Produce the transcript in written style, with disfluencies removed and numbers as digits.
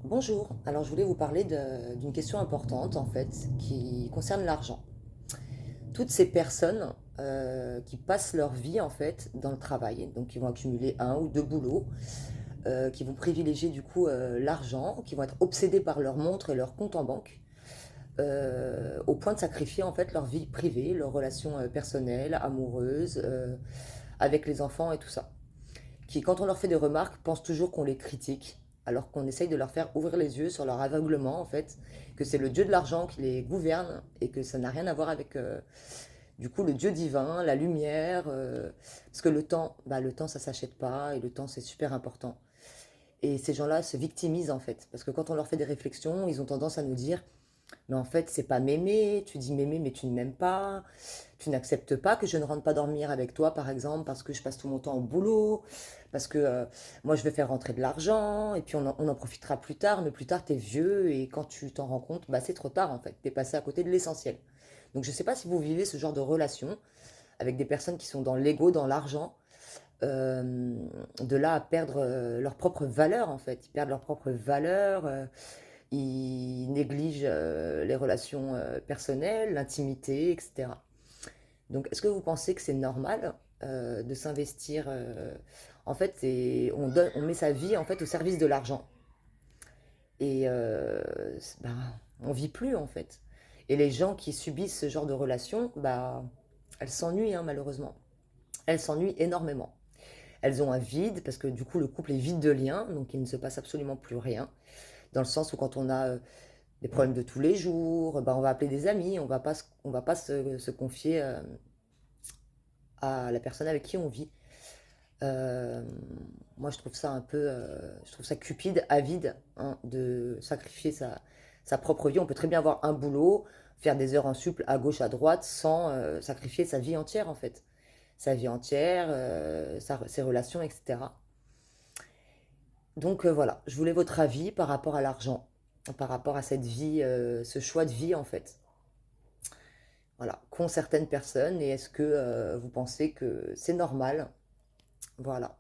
Bonjour, alors je voulais vous parler d'une question importante en fait qui concerne l'argent. Toutes ces personnes qui passent leur vie en fait dans le travail, donc qui vont accumuler un ou deux boulots, qui vont privilégier du coup l'argent, qui vont être obsédés par leur montre et leur compte en banque, au point de sacrifier en fait leur vie privée, leurs relations personnelles, amoureuses, avec les enfants et tout ça. Qui, quand on leur fait des remarques, pensent toujours qu'on les critique, alors qu'on essaye de leur faire ouvrir les yeux sur leur aveuglement, en fait, que c'est le Dieu de l'argent qui les gouverne et que ça n'a rien à voir avec, du coup, le Dieu divin, la lumière, parce que le temps, ça s'achète pas et le temps, c'est super important. Et ces gens-là se victimisent, en fait, parce que quand on leur fait des réflexions, ils ont tendance à nous dire, mais en fait, c'est pas m'aimer. Tu dis m'aimer, mais tu ne m'aimes pas. Tu n'acceptes pas que je ne rentre pas dormir avec toi, par exemple, parce que je passe tout mon temps au boulot, parce que moi, je vais faire rentrer de l'argent, et puis on en profitera plus tard, mais plus tard, t'es vieux, et quand tu t'en rends compte, bah, c'est trop tard, en fait. T'es passé à côté de l'essentiel. Donc, je sais pas si vous vivez ce genre de relation avec des personnes qui sont dans l'ego, dans l'argent, euh, de là à perdre leur propre valeur, en fait. Ils perdent leur propre valeur. Ils négligent les relations personnelles, l'intimité, etc. Donc, est-ce que vous pensez que c'est normal de s'investir en fait, on met sa vie en fait au service de l'argent et ben, on vit plus en fait. Et les gens qui subissent ce genre de relation, bah, elles s'ennuient hein, malheureusement. Elles s'ennuient énormément. Elles ont un vide parce que du coup le couple est vide de liens, donc il ne se passe absolument plus rien. Dans le sens où quand on a des problèmes de tous les jours, bah, on va appeler des amis, on va pas se confier à la personne avec qui on vit. Euh, Moi, je trouve ça un peu, je trouve ça cupide, avide, hein, de sacrifier sa propre vie. On peut très bien avoir un boulot, faire des heures en suple à gauche, à droite, sans sacrifier sa vie entière, en fait. Sa vie entière, ses relations, etc. Donc voilà, je voulais votre avis par rapport à l'argent, par rapport à cette vie, ce choix de vie, en fait. Voilà, qu'ont certaines personnes et est-ce que vous pensez que c'est normal? Voilà.